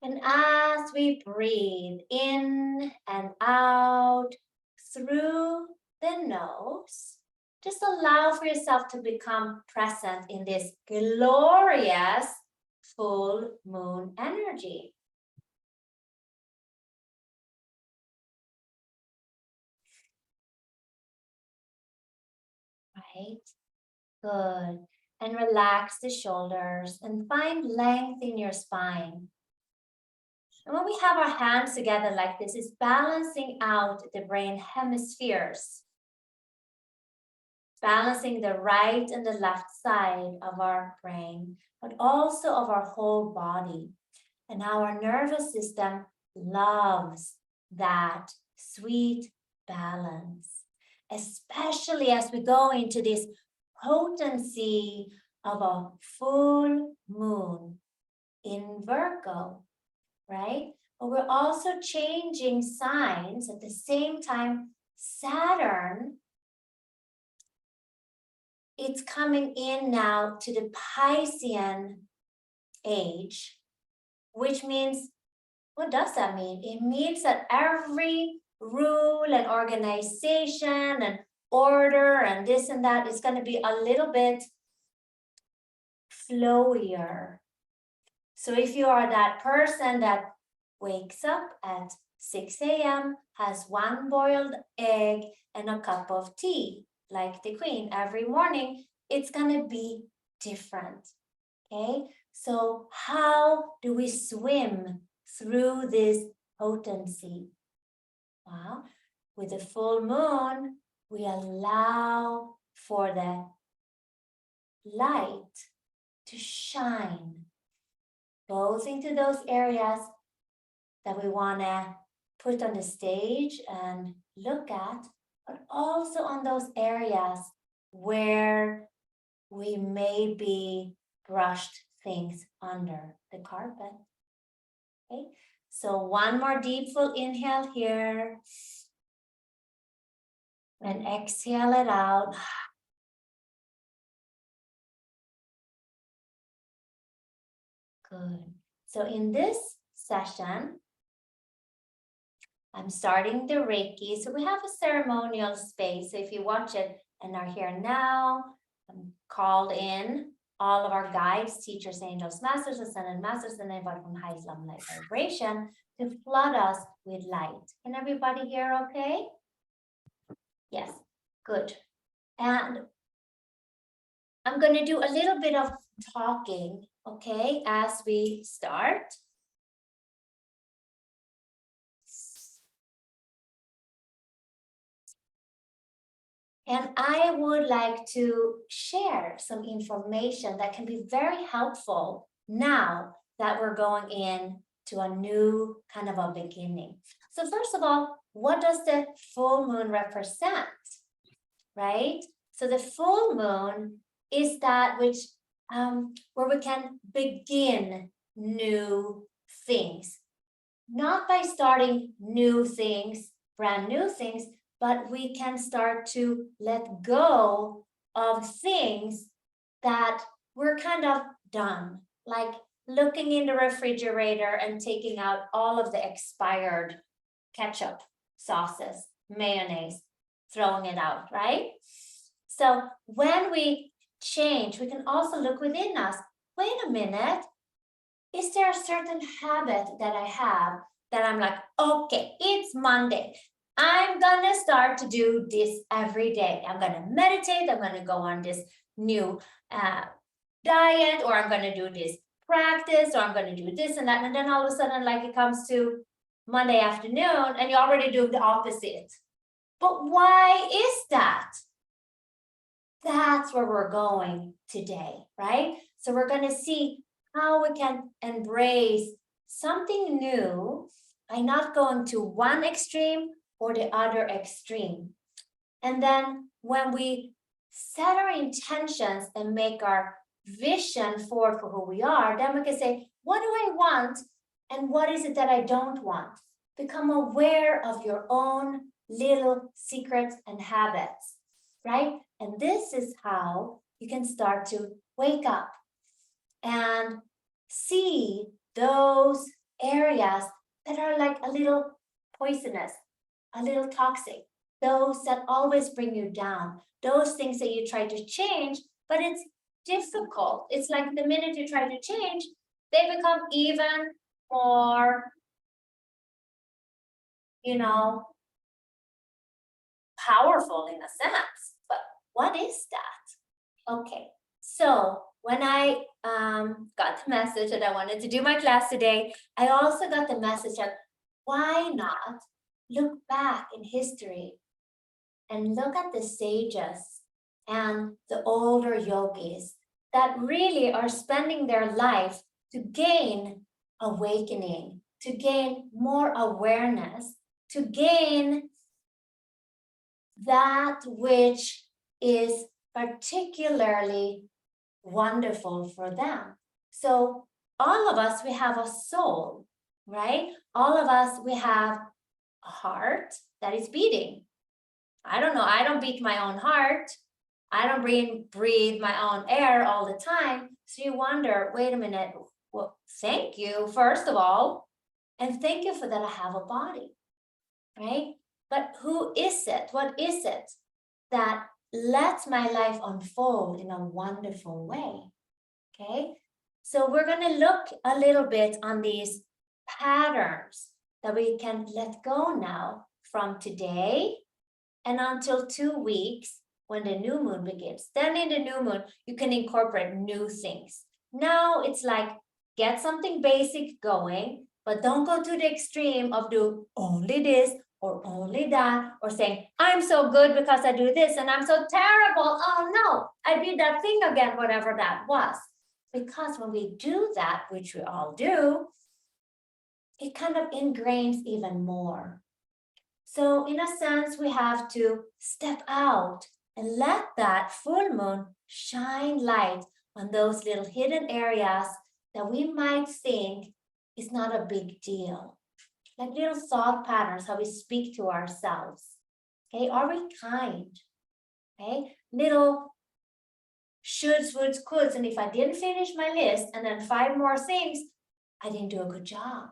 And as we breathe in and out through the nose, just allow for yourself to become present in this glorious full moon energy. Right? Good. And relax the shoulders and find length in your spine. And when we have our hands together like this, it's balancing out the brain hemispheres, balancing the right and the left side of our brain, but also of our whole body. And our nervous system loves that sweet balance, especially as we go into this potency of a full moon in Virgo, right? But we're also changing signs at the same time. Saturn, it's coming in now to the Piscean age, which means, what does that mean? It means that every rule and organization and order and this and that is going to be a little bit flowier. So if you are that person that wakes up at 6 a.m., has one boiled egg and a cup of tea, like the queen, every morning, it's going to be different. Okay, so how do we swim through this potency? Well, with the full moon, we allow for the light to shine both into those areas that we want to put on the stage and look at, but also on those areas where we maybe brushed things under the carpet. Okay, so one more deep full inhale here and exhale it out. Good. So in this session, I'm starting the Reiki. So we have a ceremonial space. So if you watch it and are here now, I'm called in all of our guides, teachers, angels, masters, ascended masters, and anybody from high Islam light vibration to flood us with light. Can everybody hear okay? Yes, good. And I'm going to do a little bit of talking, okay, as we start. And I would like to share some information that can be very helpful now that we're going in to a new kind of a beginning. So first of all, what does the full moon represent, right? So the full moon is that which where we can begin new things, not by starting new things, brand new things, but we can start to let go of things that we're kind of done, like looking in the refrigerator and taking out all of the expired ketchup, sauces, mayonnaise, throwing it out, right? So when we change, we can also look within us. Wait a minute, is there a certain habit that I have that I'm like, okay, it's Monday. I'm gonna start to do this every day. I'm gonna meditate. I'm gonna go on this new diet, or I'm gonna do this practice, or I'm gonna do this and that. And then all of a sudden, like it comes to Monday afternoon and you already do the opposite. But why is that? That's where we're going today, right? So we're gonna see how we can embrace something new by not going to one extreme or the other extreme. And then when we set our intentions and make our vision for who we are, then we can say, what do I want and what is it that I don't want? Become aware of your own little secrets and habits, right? And this is how you can start to wake up and see those areas that are like a little poisonous, a little toxic, those that always bring you down, those things that you try to change, but it's difficult. It's like the minute you try to change, they become even more, you know, powerful in a sense. But what is that? Okay, so when I got the message that I wanted to do my class today, I also got the message that why not look back in history and look at the sages and the older yogis that really are spending their life to gain awakening, to gain more awareness, to gain that which is particularly wonderful for them. So all of us, we have a soul, right? All of us, we have a heart that is beating. I don't know, I don't beat my own heart. I don't breathe my own air all the time. So you wonder, wait a minute, well, thank you, first of all, and thank you for that I have a body, right? But who is it? What is it that lets my life unfold in a wonderful way? Okay, so we're going to look a little bit on these patterns that we can let go now from today and until 2 weeks when the new moon begins. Then in the new moon, you can incorporate new things. Now it's like get something basic going, but don't go to the extreme of do only this or only that, or saying, I'm so good because I do this and I'm so terrible. Oh no, I did that thing again, whatever that was. Because when we do that, which we all do, it kind of ingrains even more. So in a sense, we have to step out and let that full moon shine light on those little hidden areas that we might think is not a big deal. Like little thought patterns, how we speak to ourselves. Okay, are we kind? Okay, little shoulds, woulds, coulds, and if I didn't finish my list and then 5 more things, I didn't do a good job.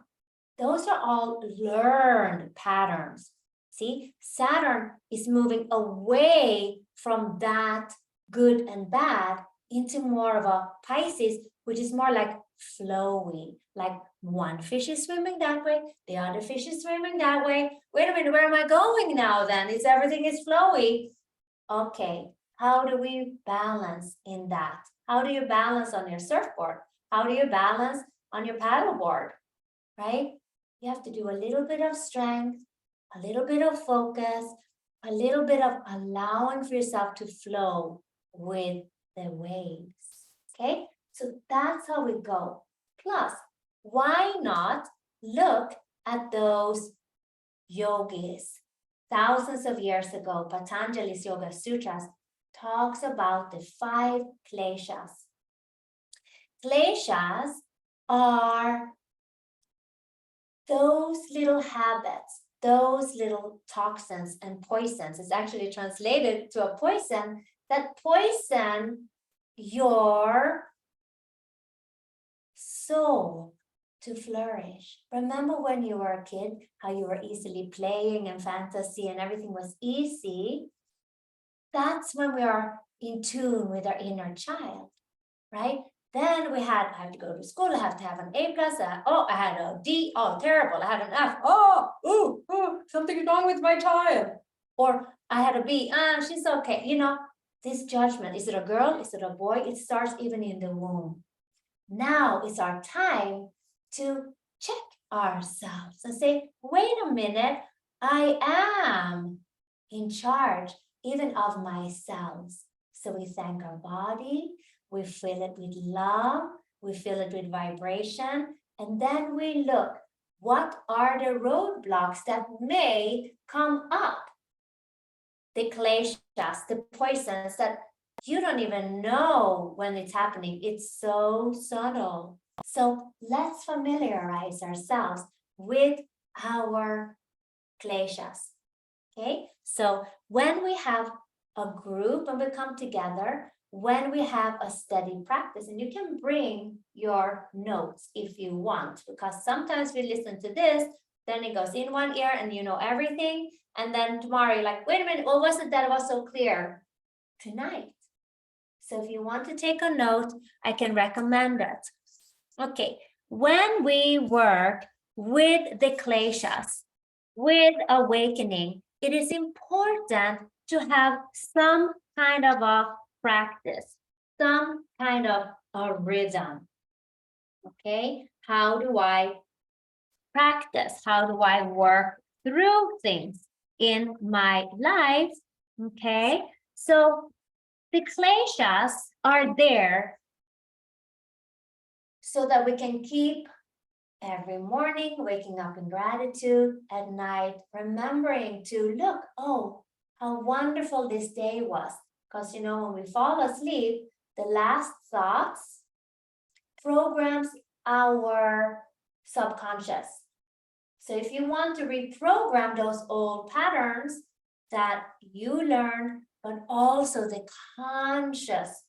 Those are all learned patterns. See, Saturn is moving away from that good and bad into more of a Pisces, which is more like flowy, like one fish is swimming that way, the other fish is swimming that way. Wait a minute, where am I going now then? Is everything is flowy? Okay, how do we balance in that? How do you balance on your surfboard? How do you balance on your paddleboard, right? You have to do a little bit of strength, a little bit of focus, a little bit of allowing for yourself to flow with the waves. Okay, so that's how we go. Plus, why not look at those yogis? Thousands of years ago, Patanjali's Yoga Sutras talks about the 5 kleshas. Kleshas are those little habits, those little toxins and poisons. It's actually translated to a poison that poison your soul to flourish. Remember when you were a kid, how you were easily playing and fantasy and everything was easy? That's when we are in tune with our inner child, right? Then I have to go to school, I have to have an A plus, I had a D, oh, terrible, I had an F, something's wrong with my child. Or I had a B, she's okay. You know, this judgment, is it a girl, is it a boy? It starts even in the womb. Now is our time to check ourselves and say, wait a minute, I am in charge even of myself. So we thank our body, we fill it with love, we fill it with vibration, and then we look, what are the roadblocks that may come up? The kleshas, the poisons that you don't even know when it's happening. It's so subtle. So let's familiarize ourselves with our kleshas. Okay, so when we have a group and we come together, when we have a steady practice, and you can bring your notes if you want, because sometimes we listen to this, then it goes in one ear and you know everything. And then tomorrow you're like, wait a minute, what was it that was so clear tonight? So if you want to take a note, I can recommend it. Okay, when we work with the kleshas, with awakening, it is important to have some kind of a practice, some kind of a rhythm. Okay, how do I practice? How do I work through things in my life? Okay, so the kleshas are there so that we can keep every morning waking up in gratitude, at night remembering to look, oh, how wonderful this day was. Because you know, when we fall asleep, the last thoughts programs our subconscious. So if you want to reprogram those old patterns that you learned, but also the consciousness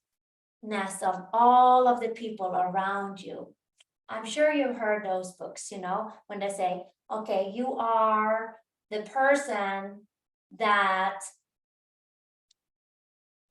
of all of the people around you. I'm sure you've heard those books, you know, when they say, okay, you are the person that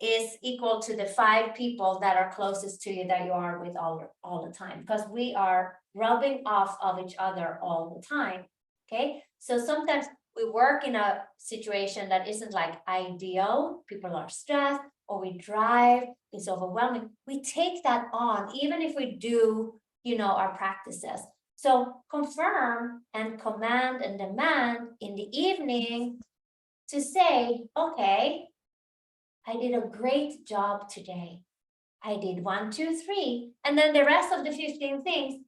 is equal to the 5 people that are closest to you that you are with all the time, because we are rubbing off of each other all the time. Okay, so sometimes we work in a situation that isn't like ideal, people are stressed, or we drive, it's overwhelming. We take that on, even if we do, you know, our practices. So confirm and command and demand in the evening to say, okay, I did a great job today. I did 1, 2, 3. And then the rest of the 15 things,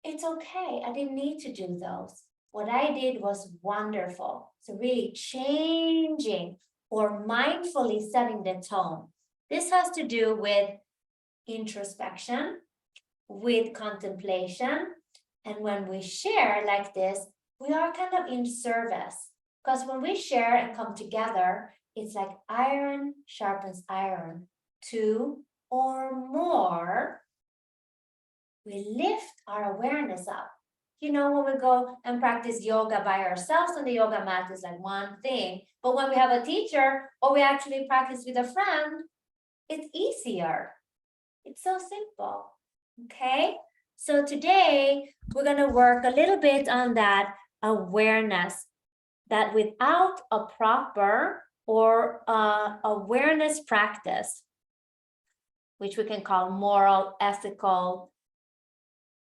it's okay. I didn't need to do those. What I did was wonderful. So really changing or mindfully setting the tone. This has to do with introspection, with contemplation. And when we share like this, we are kind of in service. Because when we share and come together, it's like iron sharpens iron, 2 or more. We lift our awareness up. You know, when we go and practice yoga by ourselves on the yoga mat is like one thing. But when we have a teacher or we actually practice with a friend, it's easier. It's so simple. Okay? So today we're going to work a little bit on that awareness, that without a proper or awareness practice, which we can call moral, ethical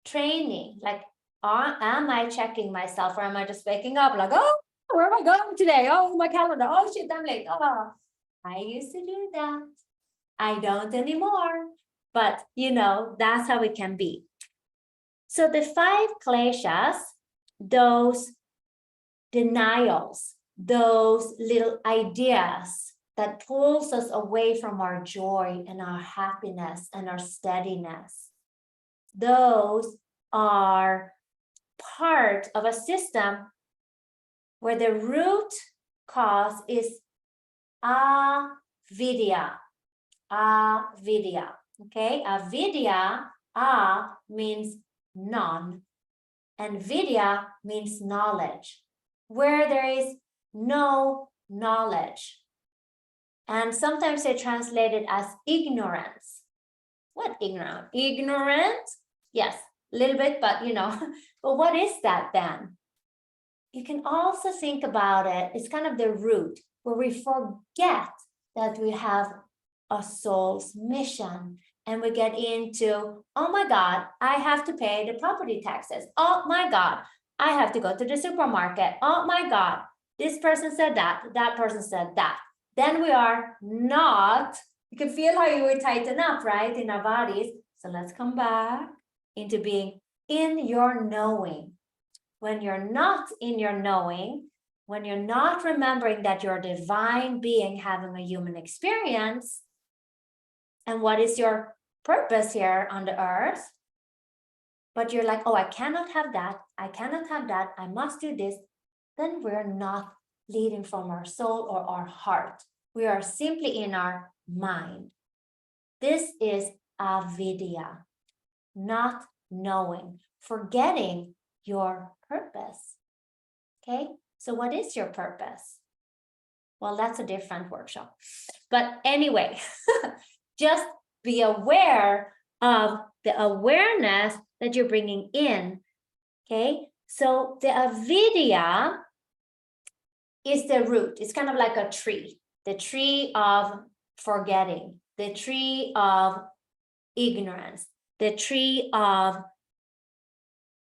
training, like, am I checking myself, or am I just waking up like, oh, where am I going today? Oh, my calendar. Oh, shit, I'm late. Oh, I used to do that. I don't anymore. But, you know, that's how it can be. So the 5 kleshas, those denials, those little ideas that pulls us away from our joy and our happiness and our steadiness, those are part of a system where the root cause is avidya. Avidya. Okay, avidya, means none, and vidya means knowledge, where there is no knowledge. And sometimes they translate it as ignorance. What ignorant? Ignorant? Yes, a little bit, but you know, but what is that then? You can also think about it, it's kind of the root where we forget that we have a soul's mission. And we get into, oh my God, I have to pay the property taxes. Oh my God, I have to go to the supermarket. Oh my God, this person said that, that person said that. Then we are not, you can feel how you would tighten up, right, in our bodies. So let's come back into being in your knowing. When you're not in your knowing, when you're not remembering that you're a divine being having a human experience, and what is your purpose here on the earth, but you're like, oh, I cannot have that, I cannot have that, I must do this, then we're not leading from our soul or our heart. We are simply in our mind. This is avidya, not knowing, forgetting your purpose. Okay, so what is your purpose? Well, that's a different workshop. But anyway, just be aware of the awareness that you're bringing in. Okay, so the avidya is the root. It's kind of like a tree, the tree of forgetting, the tree of ignorance, the tree of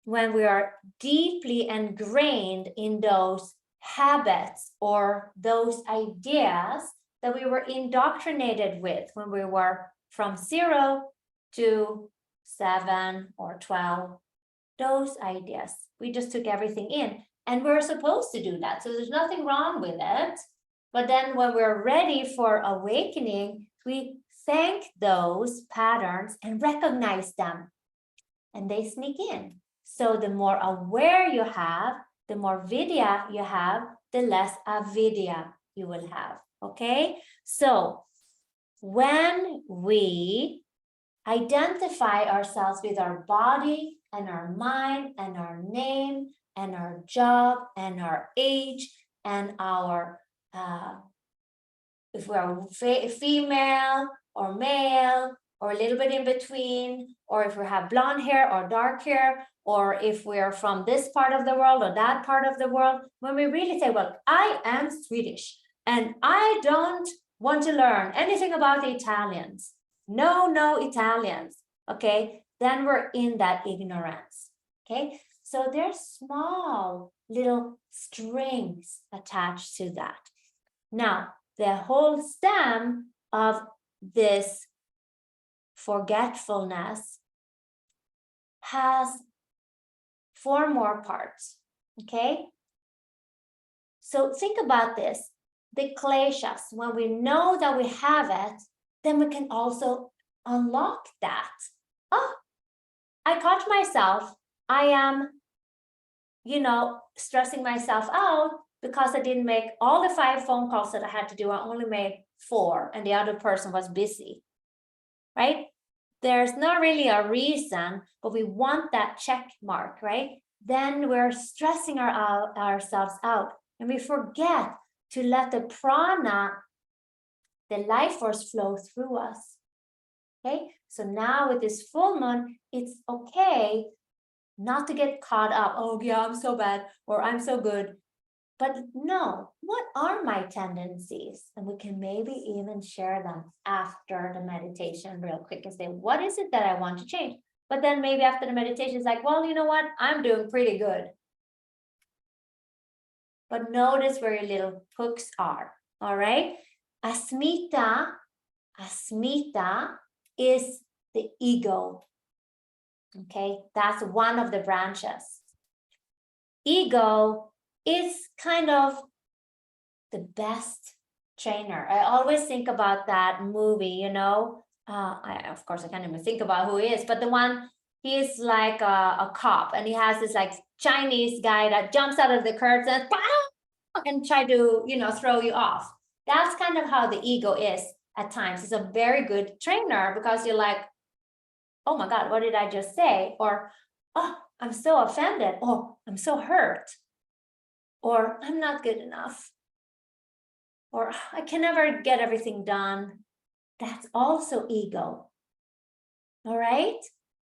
when we are deeply ingrained in those habits or those ideas that we were indoctrinated with when we were from 0 to 7 or 12, those ideas. We just took everything in, and we're supposed to do that. So there's nothing wrong with it. But then when we're ready for awakening, we thank those patterns and recognize them, and they sneak in. So the more aware you have, the more vidya you have, the less avidya you will have. Okay, so when we identify ourselves with our body and our mind and our name and our job and our age and our if we're female or male or a little bit in between, or if we have blonde hair or dark hair, or if we're from this part of the world or that part of the world, when we really say, well, I am Swedish and I don't want to learn anything about the Italians. No Italians. Okay, then we're in that ignorance. Okay, so there's small little strings attached to that. Now, the whole stem of this forgetfulness has 4 more parts. Okay, so think about this. The kleshas, when we know that we have it, then we can also unlock that. Oh, I caught myself. I am, stressing myself out because I didn't make all the 5 phone calls that I had to do. I only made 4 and the other person was busy, right? There's not really a reason, but we want that check mark, right? Then we're stressing ourselves out and we forget to let the prana, the life force, flow through us. Okay, so now with this full moon, it's okay not to get caught up. Oh yeah, I'm so bad, or I'm so good. But no, what are my tendencies? And we can maybe even share them after the meditation real quick and say, what is it that I want to change? But then maybe after the meditation, it's like, well, you know what? I'm doing pretty good. But notice where your little hooks are, all right? Asmita is the ego. Okay, that's one of the branches. Ego is kind of the best trainer. I always think about that movie, of course I can't even think about who he is, but the one, he's like a cop and he has this like Chinese guy that jumps out of the curtain and try to, throw you off. That's kind of how the ego is at times. It's a very good trainer because you're like, oh my God, what did I just say? Or, oh, I'm so offended. Oh, I'm so hurt. Or I'm not good enough. Or I can never get everything done. That's also ego. All right?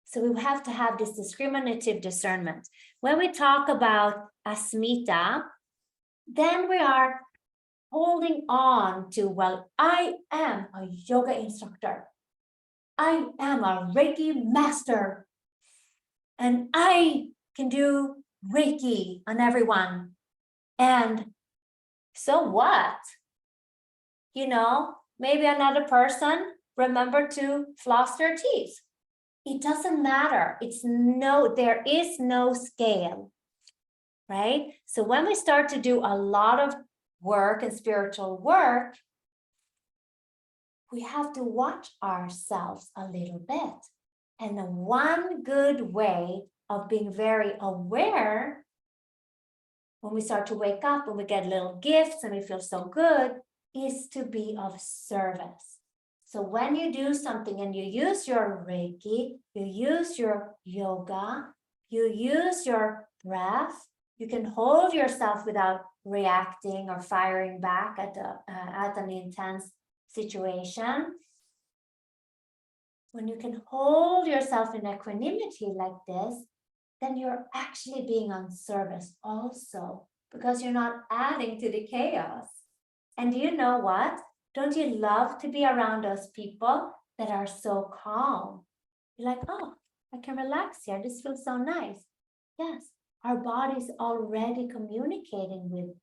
So we have to have this discriminative discernment. When we talk about asmita, then we are holding on to, well, I am a yoga instructor. I am a Reiki master. And I can do Reiki on everyone. And so what? Maybe another person remembered to floss their teeth. It doesn't matter. There is no scale, right? So when we start to do a lot of work and spiritual work, we have to watch ourselves a little bit. And one good way of being very aware, when we start to wake up, when we get little gifts and we feel so good, is to be of service. So when you do something and you use your Reiki, you use your yoga, you use your breath, you can hold yourself without reacting or firing back at an intense situation. When you can hold yourself in equanimity like this, then you're actually being on service also, because you're not adding to the chaos. And do you know what? Don't you love to be around those people that are so calm? You're like, oh, I can relax here. This feels so nice. Yes, our body's already communicating with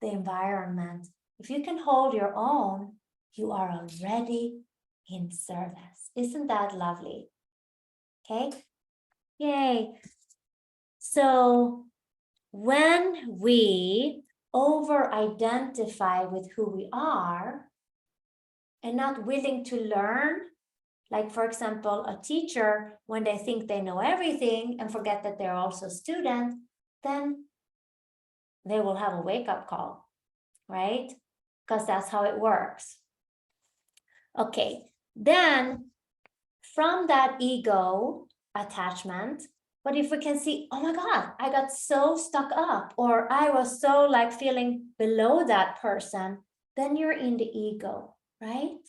the environment. If you can hold your own, you are already in service. Isn't that lovely? Okay. Yay. So when we over-identify with who we are and not willing to learn, like for example, a teacher, when they think they know everything and forget that they're also a student, then they will have a wake-up call, right? Because that's how it works. Okay, then from that ego attachment, but if we can see, oh my God, I got so stuck up, or I was so like feeling below that person, then you're in the ego, right?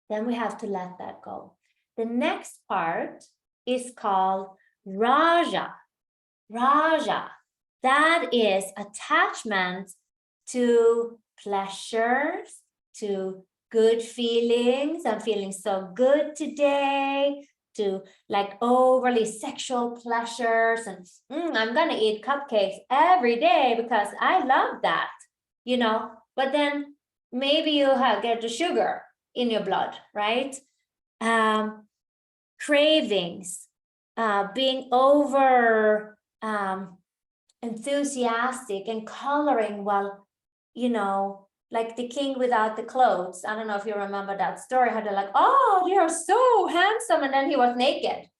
Then we have to let that go. The next part is called Raja. Raja, that is attachment to pleasures, to good feelings. I'm feeling so good today, to like overly sexual pleasures, and I'm gonna eat cupcakes every day because I love that, you know. But then maybe you get the sugar in your blood, right? Cravings, being over enthusiastic and coloring, well, you know, like the king without the clothes. I don't know if you remember that story, how they're like, oh, you're so handsome, and then he was naked.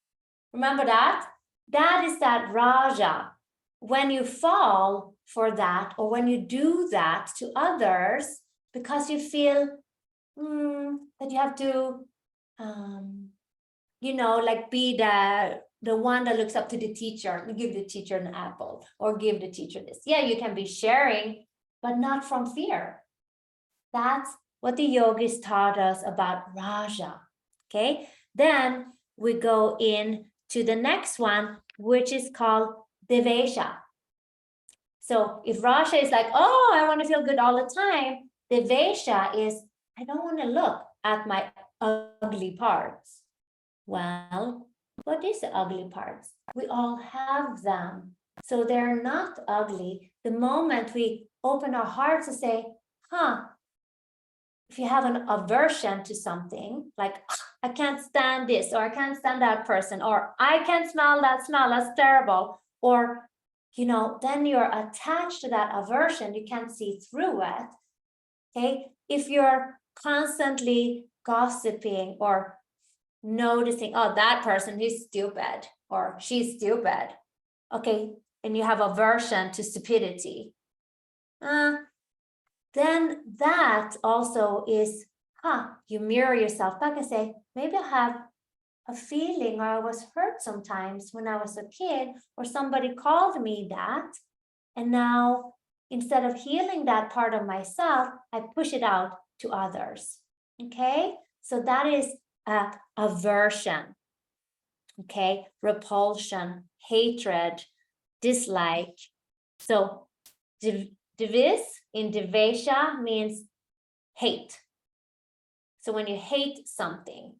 Remember that? That is that Raja. When you fall for that, or when you do that to others, because you feel that you have to you know, like be the one that looks up to the teacher, give the teacher an apple or give the teacher this. Yeah, you can be sharing, but not from fear. That's what the yogis taught us about Raja. Okay, then we go in to the next one, which is called Devesha. So if Raja is like, oh, I want to feel good all the time, Devesha is, I don't want to look at my ugly parts. Well, what is the ugly parts? We all have them. So they're not ugly. The moment we open our hearts to say, if you have an aversion to something, like I can't stand this, or I can't stand that person, or I can't smell that smell, that's terrible, or, you know, then you're attached to that aversion, you can't see through it. Okay, if you're constantly gossiping or noticing, oh, that person, he's stupid or she's stupid, okay, and you have aversion to stupidity, then that also is, you mirror yourself back and say, maybe I have a feeling, or I was hurt sometimes when I was a kid, or somebody called me that, and now instead of healing that part of myself, I push it out to others. Okay, so that is aversion. Okay, repulsion, hatred, dislike. So Divis in Devesha means hate. So when you hate something,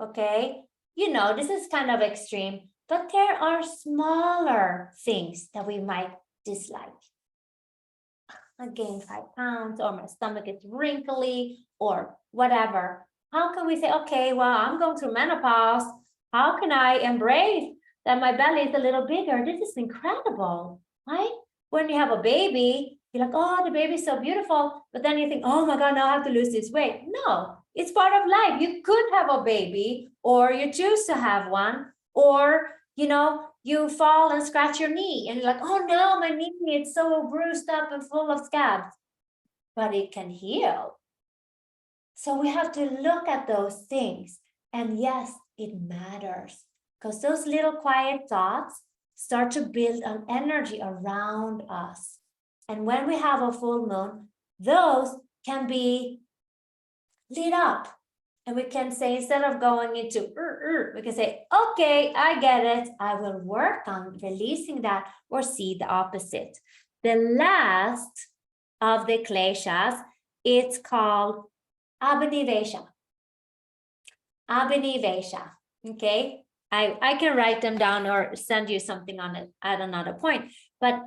okay, you know, this is kind of extreme, but there are smaller things that we might dislike. I gained 5 pounds, or my stomach is wrinkly, or whatever. How can we say, okay, well, I'm going through menopause. How can I embrace that my belly is a little bigger? This is incredible, right? When you have a baby, you're like, oh, the baby's so beautiful. But then you think, oh my God, now I have to lose this weight. No, it's part of life. You could have a baby, or you choose to have one, or, you know, you fall and scratch your knee and you're like, oh no, my knee, it's so bruised up and full of scabs. But it can heal. So we have to look at those things. And yes, it matters because those little quiet thoughts start to build an energy around us. And when we have a full moon, those can be lit up. And we can say, instead of going into, we can say, okay, I get it. I will work on releasing that, or see the opposite. The last of the kleshas, it's called Abhinivesha. Abhinivesha, okay? I can write them down or send you something on it at another point. But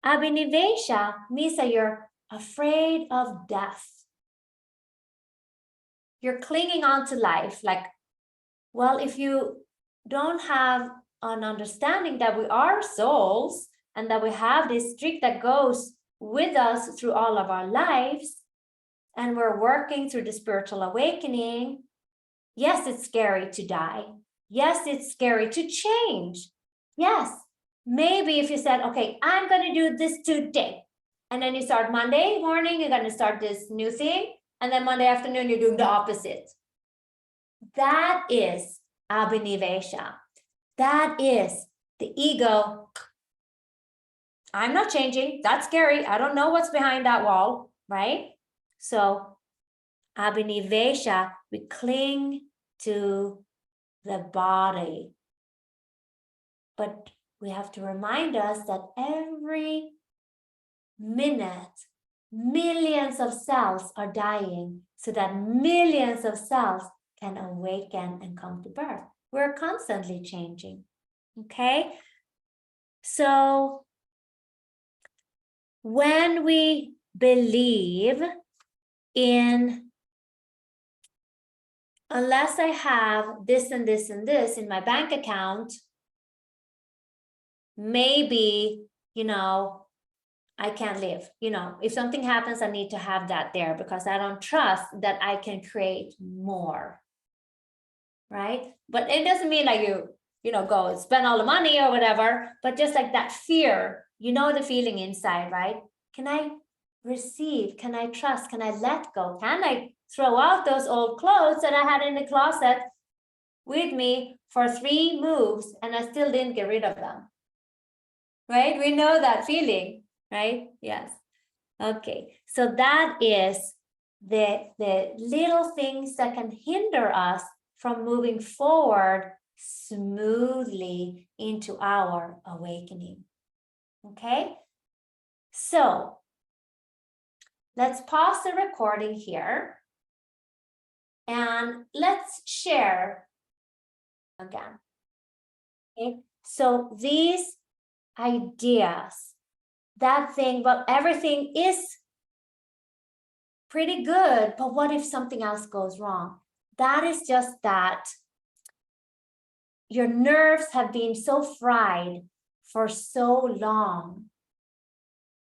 Abhinivesha means that you're afraid of death. You're clinging on to life. Like, well, if you don't have an understanding that we are souls and that we have this streak that goes with us through all of our lives, and we're working through the spiritual awakening, yes, it's scary to die. Yes, it's scary to change. Yes, maybe if you said, okay, I'm going to do this today. And then you start Monday morning, you're going to start this new thing. And then Monday afternoon, you're doing the opposite. That is Abhinivesha. That is the ego. I'm not changing. That's scary. I don't know what's behind that wall, right? So Abhinivesha, we cling to the body. But we have to remind us that every minute, millions of cells are dying so that millions of cells can awaken and come to birth. We're constantly changing, okay? So when we believe in, unless I have this and this and this in my bank account, maybe, I can't live. If something happens, I need to have that there because I don't trust that I can create more, right? But it doesn't mean like you go spend all the money or whatever, but just like that fear, the feeling inside, right? Can I receive? Can I trust? Can I let go? Can I throw out those old clothes that I had in the closet with me for 3 moves and I still didn't get rid of them? Right? We know that feeling, right? Yes. Okay. So that is the little things that can hinder us from moving forward smoothly into our awakening. Okay. So let's pause the recording here and let's share again. Okay. So these ideas, that thing, but everything is pretty good, but what if something else goes wrong? That is just that your nerves have been so fried for so long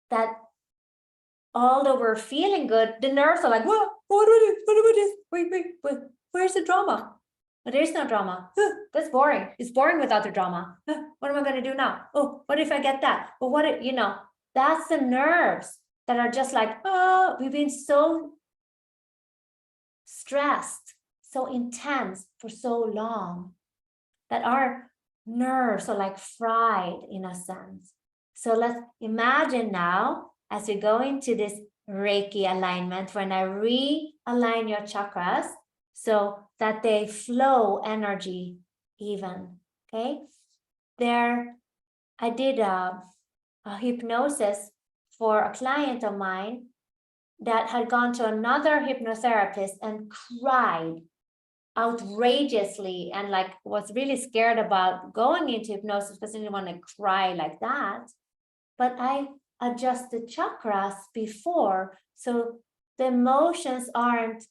that although we're feeling good, the nerves are like, what about this? Wait, where's the drama? But there's no drama. That's boring. It's boring without the drama. What am I going to do now? Oh, what if I get that? But what if, that's the nerves that are just like, oh, we've been so stressed, so intense for so long that our nerves are like fried in a sense. So let's imagine now, as we go into this Reiki alignment, when I realign your chakras so that they flow energy even, okay? I did a hypnosis for a client of mine that had gone to another hypnotherapist and cried outrageously and like was really scared about going into hypnosis because I didn't want to cry like that. But I adjusted chakras before, so the emotions aren't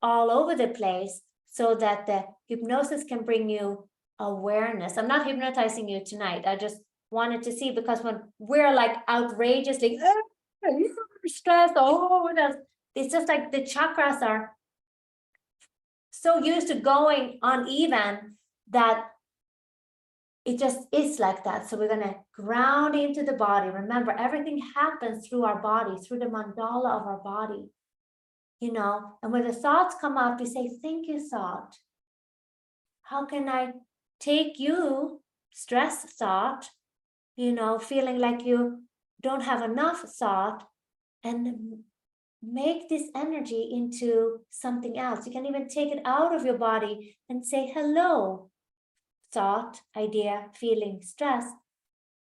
all over the place, so that the hypnosis can bring you awareness. I'm not hypnotizing you tonight. I just wanted to see, because when we're like outrageously stressed, it's just like the chakras are so used to going uneven that it just is like that. So we're going to ground into the body. Remember, everything happens through our body, through the mandala of our body. you know, and when the thoughts come up, you say, thank you, thought. How can I take you, stress thought, you know, feeling like you don't have enough thought, and make this energy into something else. You can even take it out of your body and say, hello, thought, idea, feeling, stress.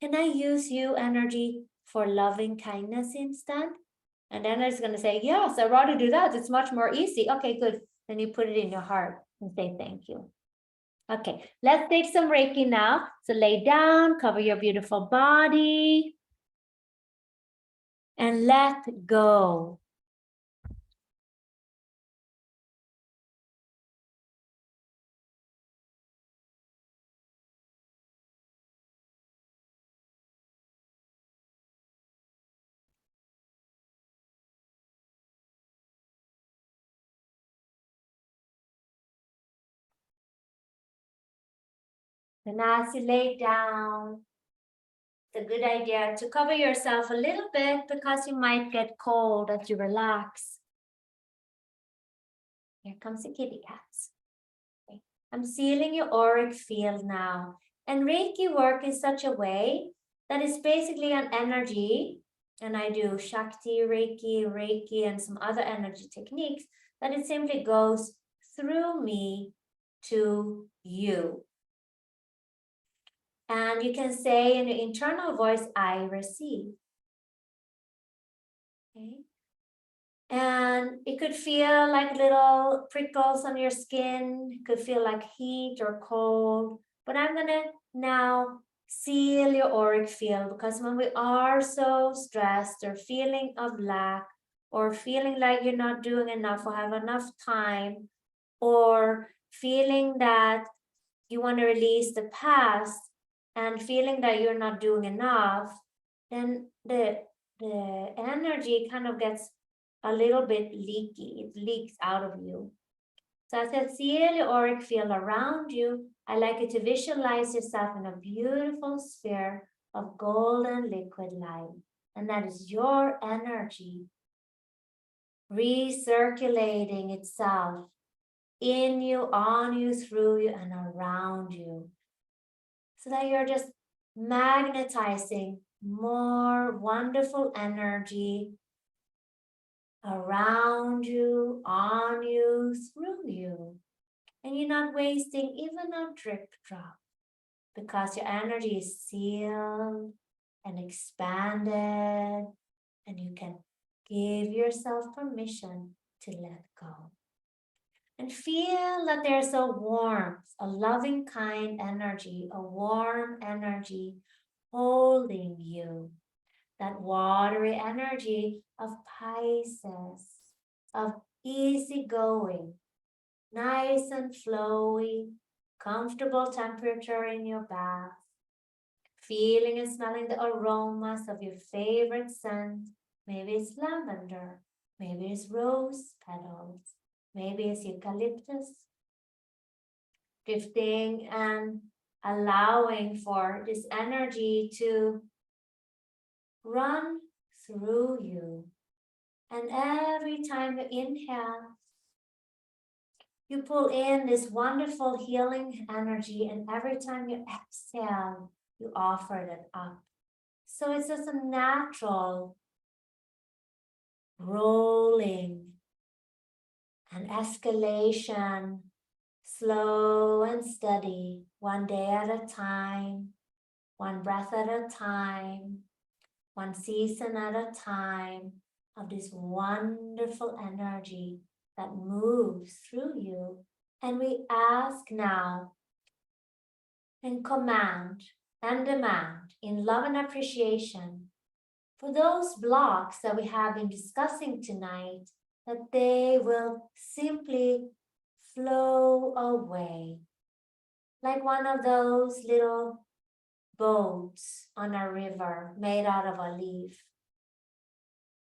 Can I use you energy for loving kindness instead? And then it's going to say, yes, I'd rather do that. It's much more easy. Okay, good. Then you put it in your heart and say thank you. Okay, let's take some Reiki now. So lay down, cover your beautiful body, and let go. And as you lay down, it's a good idea to cover yourself a little bit because you might get cold as you relax. Here comes the kitty cats. Okay. I'm sealing your auric field now. And Reiki work in such a way that it's basically an energy, and I do Shakti, Reiki, and some other energy techniques, that it simply goes through me to you. And you can say in your internal voice, I receive. Okay. And it could feel like little prickles on your skin. It could feel like heat or cold. But I'm going to now seal your auric field, because when we are so stressed or feeling of lack or feeling like you're not doing enough or have enough time, or feeling that you want to release the past and feeling that you're not doing enough, then the energy kind of gets a little bit leaky. It leaks out of you. So as I seal your auric field around you, I like you to visualize yourself in a beautiful sphere of golden liquid light. And that is your energy recirculating itself in you, on you, through you, and around you. So that you're just magnetizing more wonderful energy around you, on you, through you. And you're not wasting even a drip drop, because your energy is sealed and expanded, and you can give yourself permission to let go. And feel that there's a warmth, a loving, kind energy, a warm energy holding you. That watery energy of Pisces, of easygoing, nice and flowy, comfortable temperature in your bath, feeling and smelling the aromas of your favorite scent. Maybe it's lavender, maybe it's rose petals, maybe it's eucalyptus. Drifting and allowing for this energy to run through you. And every time you inhale, you pull in this wonderful healing energy, and every time you exhale, you offer it up. So it's just a natural rolling and escalation, slow and steady, one day at a time, one breath at a time, one season at a time, of this wonderful energy that moves through you. And we ask now and command and demand in love and appreciation for those blocks that we have been discussing tonight, that they will simply flow away, like one of those little boats on a river made out of a leaf,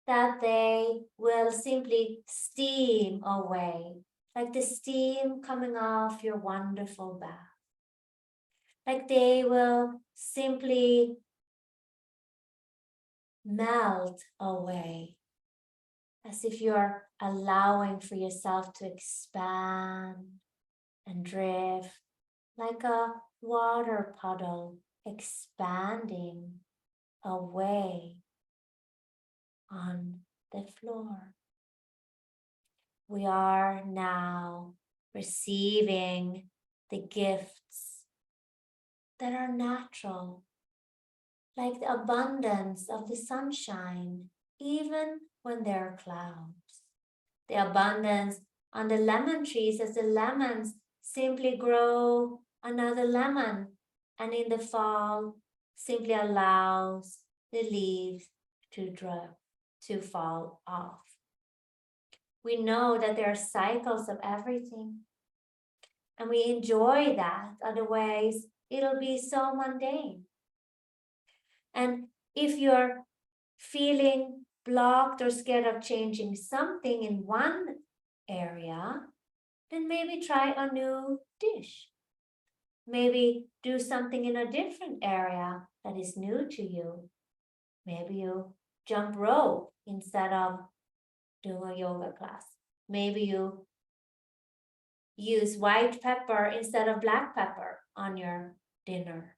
that they will simply steam away, like the steam coming off your wonderful bath. Like they will simply melt away, as if you're allowing for yourself to expand and drift like a water puddle expanding away on the floor. We are now receiving the gifts that are natural, like the abundance of the sunshine, even when there are clouds. The abundance on the lemon trees as the lemons simply grow another lemon, and in the fall simply allows the leaves to drop, to fall off. We know that there are cycles of everything, and we enjoy that. Otherwise, it'll be so mundane. And if you're feeling blocked or scared of changing something in one area, then maybe try a new dish. Maybe do something in a different area that is new to you. Maybe you jump rope instead of doing a yoga class. Maybe you use white pepper instead of black pepper on your dinner.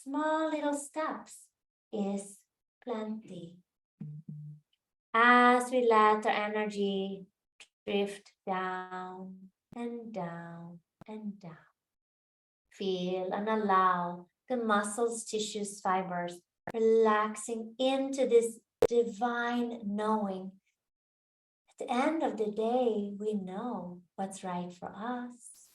Small little steps is plenty. As we let our energy drift down and down and down. Feel and allow the muscles, tissues, fibers relaxing into this divine knowing. At the end of the day, we know what's right for us.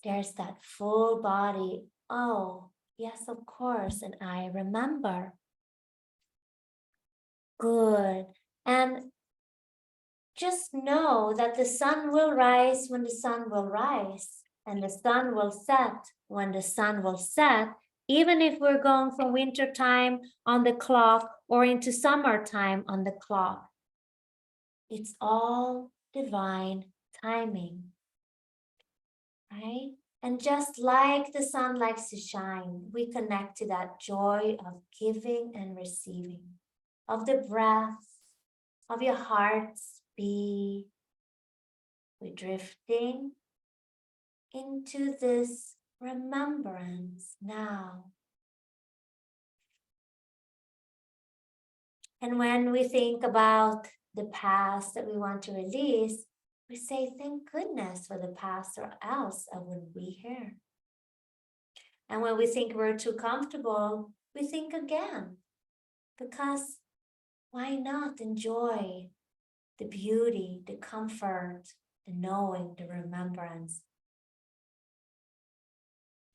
There's that full body. Oh, yes, of course, and I remember. Good. And just know that the sun will rise when the sun will rise, and the sun will set when the sun will set, even if we're going from winter time on the clock or into summertime on the clock. It's all divine timing, right? And just like the sun likes to shine, we connect to that joy of giving and receiving, of the breath, of your heart's beat. We're drifting into this remembrance now. And when we think about the past that we want to release, we say, thank goodness for the past, or else I wouldn't be here. And when we think we're too comfortable, we think again, because why not enjoy the beauty, the comfort, the knowing, the remembrance?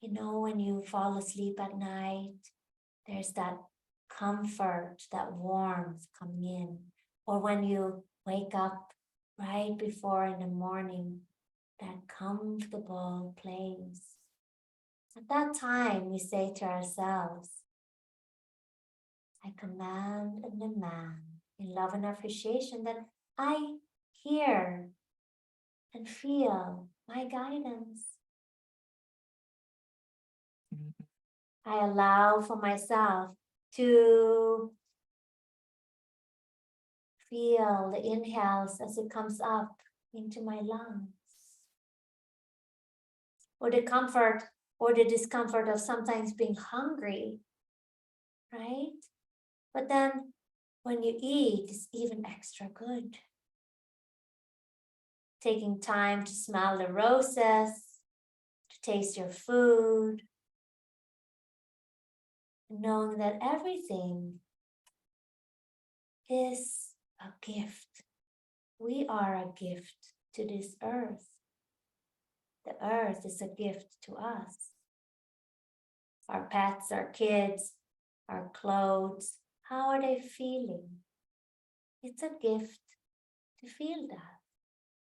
You know, when you fall asleep at night, there's that comfort, that warmth coming in. Or when you wake up right before in the morning, that comfortable place. At that time, we say to ourselves, I command and demand in love and appreciation that I hear and feel my guidance. I allow for myself to feel the inhales as it comes up into my lungs. Or the comfort or the discomfort of sometimes being hungry, right? But then when you eat, it's even extra good. Taking time to smell the roses, to taste your food, knowing that everything is a gift. We are a gift to this earth. The earth is a gift to us. Our pets, our kids, our clothes, how are they feeling? It's a gift to feel that.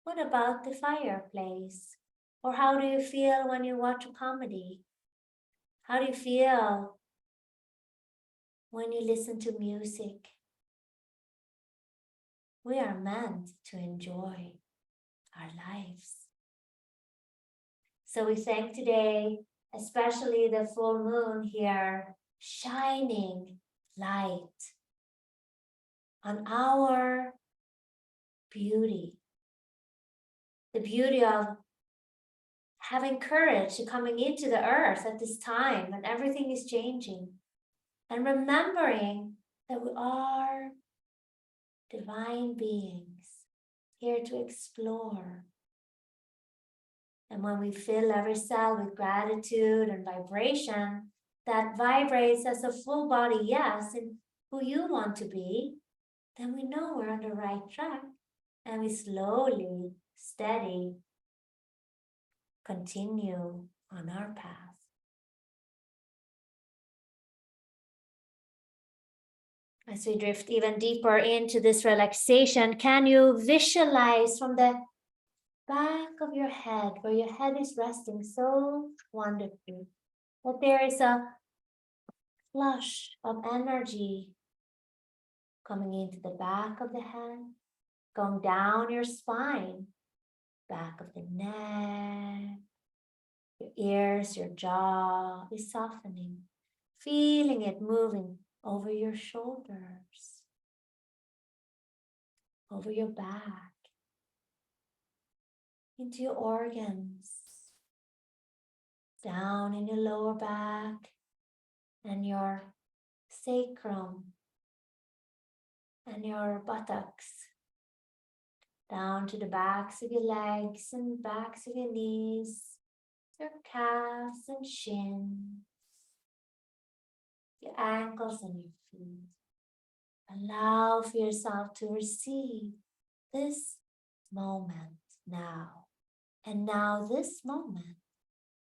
What about the fireplace? Or how do you feel when you watch a comedy? How do you feel when you listen to music? We are meant to enjoy our lives. So we thank today, especially the full moon here, shining light on our beauty, the beauty of having courage to coming into the earth at this time when everything is changing, and remembering that we are divine beings here to explore. And when we fill every cell with gratitude and vibration that vibrates as a full body yes in who you want to be, then we know we're on the right track, and we slowly, steady, continue on our path. As we drift even deeper into this relaxation, can you visualize from the back of your head, where your head is resting so wonderfully, that there is a flush of energy coming into the back of the head, going down your spine, back of the neck, your ears, your jaw is softening, feeling it moving over your shoulders, over your back, into your organs, down in your lower back and your sacrum and your buttocks, down to the backs of your legs and backs of your knees, your calves and shins, your ankles and your feet. Allow for yourself to receive this moment now. And now this moment.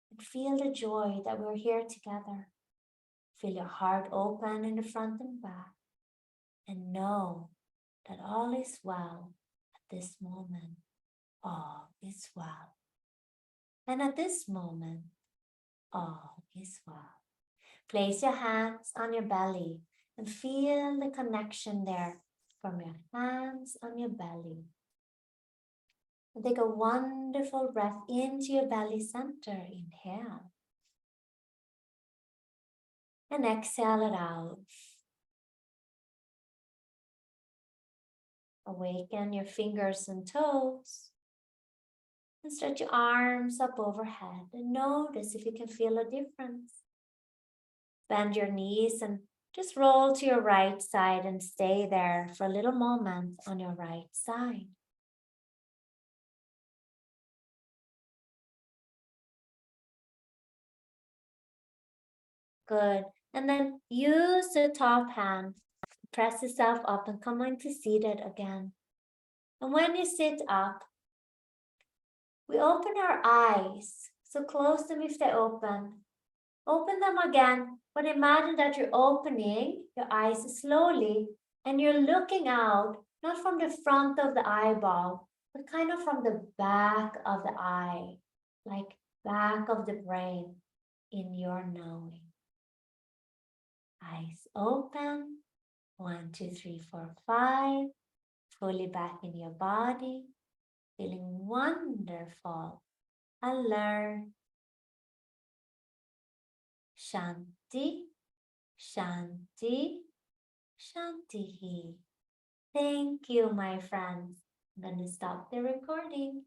And feel the joy that we're here together. Feel your heart open in the front and back. And know that all is well at this moment. All is well. And at this moment, all is well. Place your hands on your belly and feel the connection there from your hands on your belly. And take a wonderful breath into your belly center. Inhale. And exhale it out. Awaken your fingers and toes. And stretch your arms up overhead. And notice if you can feel a difference. Bend your knees and just roll to your right side and stay there for a little moment on your right side. Good. And then use the top hand. Press yourself up and come into seated again. And when you sit up, we open our eyes. So close them if they open. Open them again, but imagine that you're opening your eyes slowly and you're looking out, not from the front of the eyeball, but kind of from the back of the eye, like back of the brain in your knowing. Eyes open, 1, 2, 3, 4, 5, fully back in your body, feeling wonderful, alert. Shanti, Shanti, Shanti. Thank you, my friends. I'm going to stop the recording.